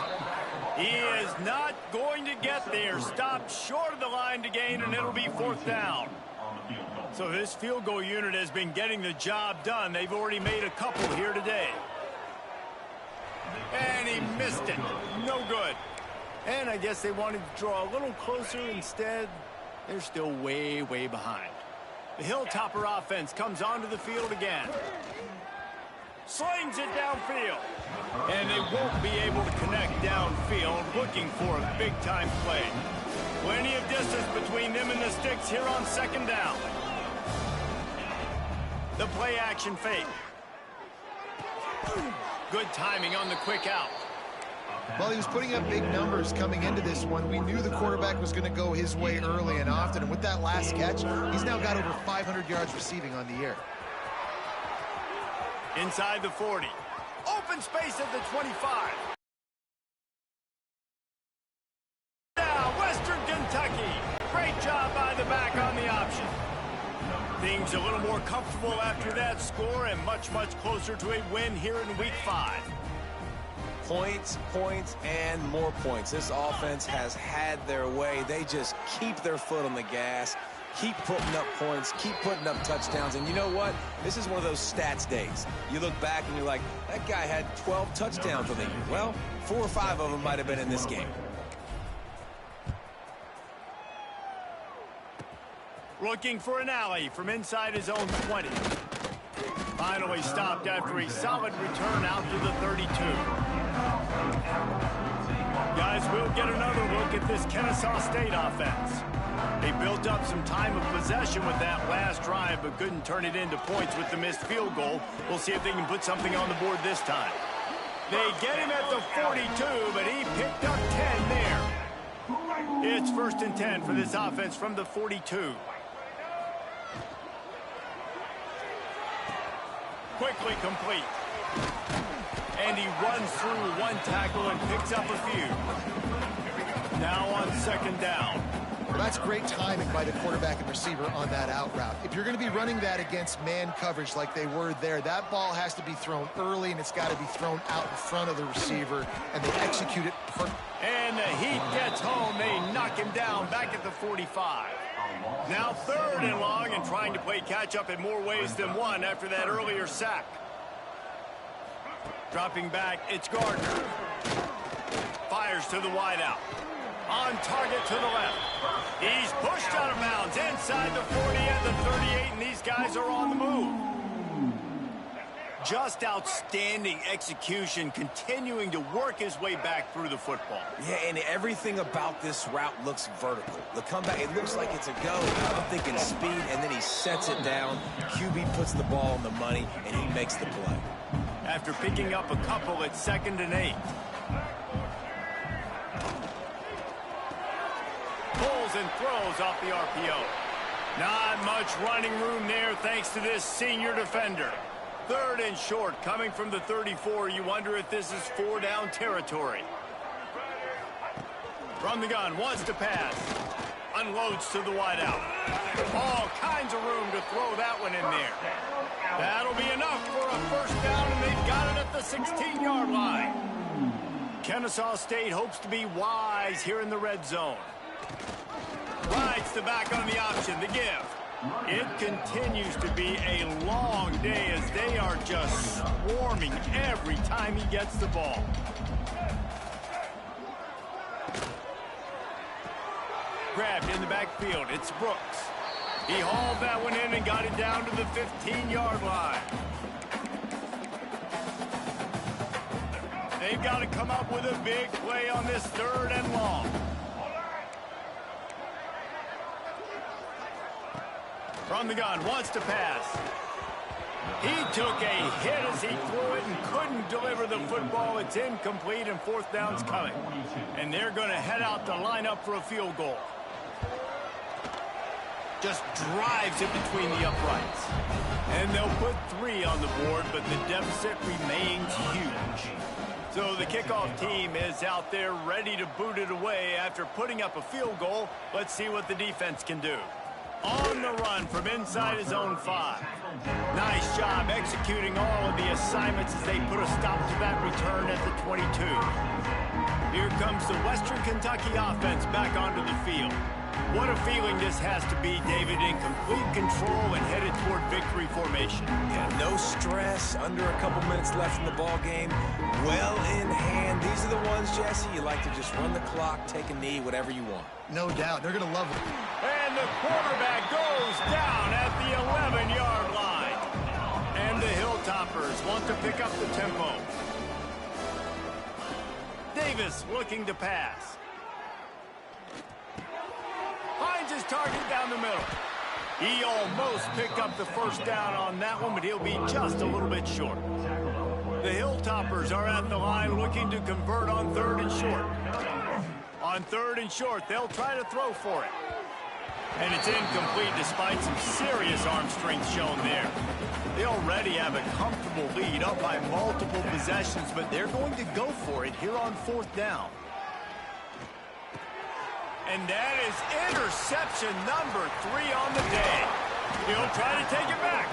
He is not going to get there. Stopped short of the line to gain, and it'll be 4th down. So this field goal unit has been getting the job done. They've already made a couple here today. And he missed it. No good. And I guess they wanted to draw a little closer. Instead, they're still way, way behind. The Hilltopper offense comes onto the field again. Slings it downfield. And they won't be able to connect downfield, looking for a big-time play. Plenty of distance between them and the sticks here on 2nd down. The play-action fake. Good timing on the quick out. Well, he was putting up big numbers coming into this one. We knew the quarterback was going to go his way early and often, and with that last catch, he's now got over 500 yards receiving on the year. Inside the 40. Open space at the 25. Now, Western Kentucky. Great job by the back on the option. Things a little more comfortable after that score and much, much closer to a win here in Week 5. Points, points, and more points. This offense has had their way. They just keep their foot on the gas, keep putting up points, keep putting up touchdowns. And you know what? This is one of those stats days. You look back and you're like, that guy had 12 touchdowns on the year. Well, 4 or 5 of them might have been in this game. Looking for an alley from inside his own 20. Finally stopped after a solid return out to the 32. Guys, we'll get another look at this Kennesaw State offense. They built up some time of possession with that last drive, but couldn't turn it into points with the missed field goal. We'll see if they can put something on the board this time. They get him at the 42, but he picked up 10 there. It's 1st and 10 for this offense from the 42. Quickly complete. And he runs through one tackle and picks up a few. Now on 2nd down. Well, that's great timing by the quarterback and receiver on that out route. If you're going to be running that against man coverage like they were there, that ball has to be thrown early, and it's got to be thrown out in front of the receiver, and they execute it perfectly. And the heat gets home. They knock him down back at the 45. Now 3rd and long, and trying to play catch-up in more ways than one after that earlier sack. Dropping back, it's Gardner. Fires to the wideout. On target to the left. He's pushed out of bounds inside the 40 and the 38, and these guys are on the move. Just outstanding execution, continuing to work his way back through the football. Yeah, and everything about this route looks vertical. The comeback, it looks like it's a go. I'm thinking speed, and then he sets it down. QB puts the ball on the money, and he makes the play. After picking up a couple at 2nd and 8. Pulls and throws off the RPO. Not much running room there thanks to this senior defender. 3rd and short coming from the 34. You wonder if this is 4-down territory. From the gun, wants to pass. Unloads to the wideout. All kinds of room to throw that one in there. That'll be enough for a 1st down, and they've got it at the 16-yard line. Kennesaw State hopes to be wise here in the red zone. Rides the back on the option, the give. It continues to be a long day as they are just swarming every time he gets the ball. Grabbed in the backfield, it's Brooks. He hauled that one in and got it down to the 15-yard line. They've got to come up with a big play on this 3rd and long. From the gun, wants to pass. He took a hit as he threw it and couldn't deliver the football. It's incomplete, and 4th down's coming. And they're going to head out to line up for a field goal. Just drives it between the uprights. And they'll put 3 on the board, but the deficit remains huge. So the kickoff team is out there ready to boot it away after putting up a field goal. Let's see what the defense can do. On the run from inside his own 5. Nice job executing all of the assignments as they put a stop to that return at the 22. Here comes the Western Kentucky offense back onto the field. What a feeling this has to be, David, in complete control and headed toward victory formation. Yeah, no stress, under a couple minutes left in the ball game. Well in hand. These are the ones, Jesse, you like to just run the clock, take a knee, whatever you want. No doubt. They're going to love it. And the quarterback goes down at the 11-yard line. And the Hilltoppers want to pick up the tempo. Davis looking to pass. Finds his target down the middle. He almost picked up the 1st down on that one, but he'll be just a little bit short. The Hilltoppers are at the line looking to convert on 3rd and short. On 3rd and short, they'll try to throw for it. And it's incomplete despite some serious arm strength shown there. They already have a comfortable lead up by multiple possessions, but they're going to go for it here on 4th down. And that is interception number 3 on the day. He'll try to take it back.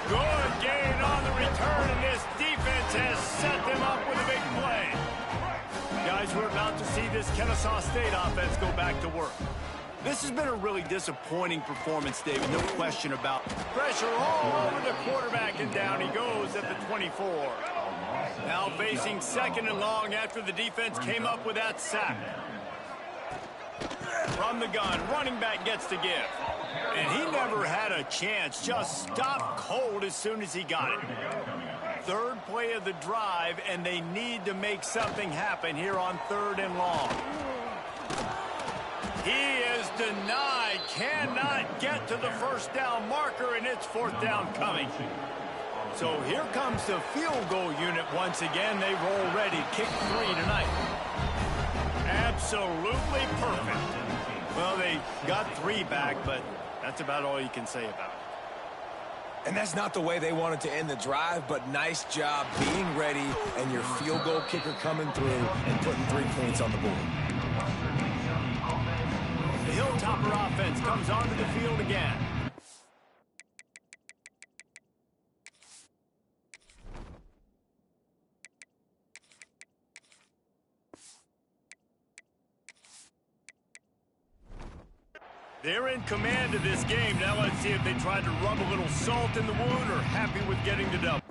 Good gain on the return, and this defense has set them up with a big play. Guys, we're about to see this Kennesaw State offense go back to work. This has been a really disappointing performance, David, no question about it. Pressure all over the quarterback, and down he goes at the 24. Now facing 2nd and long after the defense came up with that sack. From the gun, running back gets to give. And he never had a chance, just stopped cold as soon as he got it. 3rd play of the drive, and they need to make something happen here on 3rd and long. He is denied, cannot get to the 1st down marker, and it's 4th down coming. So here comes the field goal unit once again. They roll ready, kick 3 tonight. Absolutely perfect. Well, they got 3 back, but that's about all you can say about it. And that's not the way they wanted to end the drive, but nice job being ready and your field goal kicker coming through and putting 3 points on the board. The Hilltopper offense comes onto the field again. They're in command of this game. Now let's see if they tried to rub a little salt in the wound or happy with getting the dub.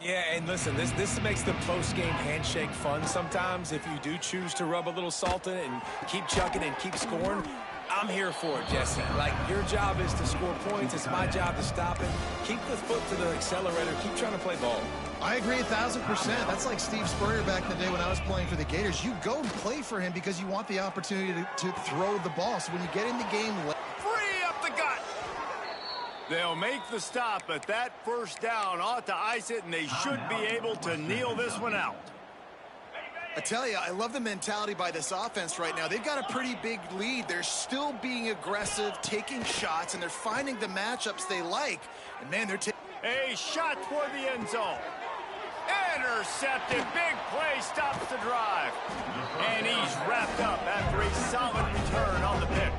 Yeah, and listen, this makes the post-game handshake fun sometimes. If you do choose to rub a little salt in it and keep chucking and keep scoring, I'm here for it, Jesse. Like, your job is to score points. It's my job to stop it. Keep the foot to the accelerator. Keep trying to play ball. I agree 1,000%. That's like Steve Spurrier back in the day when I was playing for the Gators. You go and play for him because you want the opportunity to throw the ball. So when you get in the game... Free up the gut! They'll make the stop, but that 1st down ought to ice it, and they should be able to kneel this one out. I tell you, I love the mentality by this offense right now. They've got a pretty big lead. They're still being aggressive, taking shots, and they're finding the matchups they like. And, man, they're taking... A shot toward the end zone. Intercepted. Big play stops the drive. And he's wrapped up after a solid return on the pick.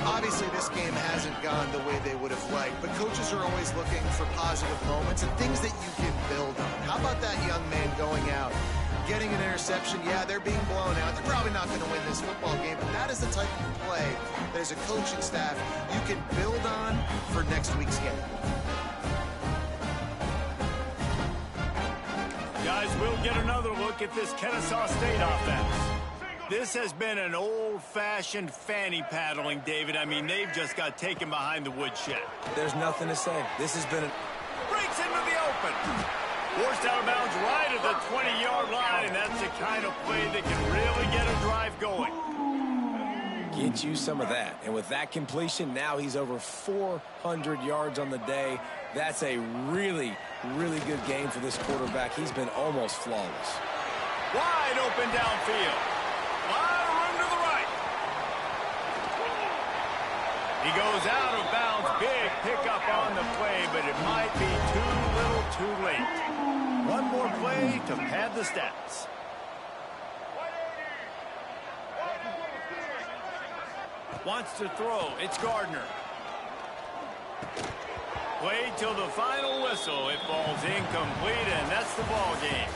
Obviously, this game hasn't gone the way they would have liked, but coaches are always looking for positive moments and things that you can build on. How about that young man going out, getting an interception? Yeah, they're being blown out. They're probably not going to win this football game, but that is the type of play that as a coaching staff you can build on for next week's game. Guys, we'll get another look at this Kennesaw State offense. This has been an old-fashioned fanny paddling, David. I mean, they've just got taken behind the woodshed. There's nothing to say. This has been breaks into the open. Forced out of bounds right at the 20-yard line, and that's the kind of play that can really get a drive going. Get you some of that. And with that completion, now he's over 400 yards on the day. That's a really, really good game for this quarterback. He's been almost flawless. Wide open downfield. A lot of room to the right. He goes out of bounds. Big pickup on the play, but it might be too little too late. One more play to pad the stats. Wants to throw. It's Gardner. Played till the final whistle. It falls incomplete, and that's the ball game.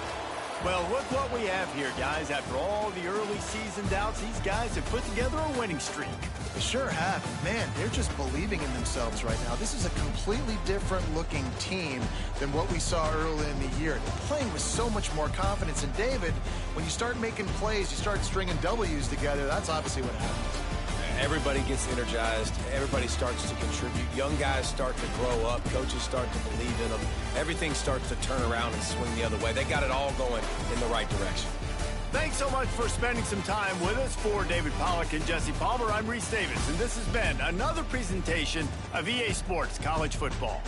Well, look what we have here, guys. After all the early season doubts, these guys have put together a winning streak. They sure have. Man, they're just believing in themselves right now. This is a completely different looking team than what we saw early in the year. They're playing with so much more confidence. And David, when you start making plays, you start stringing W's together, that's obviously what happens. Everybody gets energized. Everybody starts to contribute. Young guys start to grow up. Coaches start to believe in them. Everything starts to turn around and swing the other way. They got it all going in the right direction. Thanks so much for spending some time with us. For David Pollack and Jesse Palmer, I'm Reese Davis, and this has been another presentation of EA Sports College Football.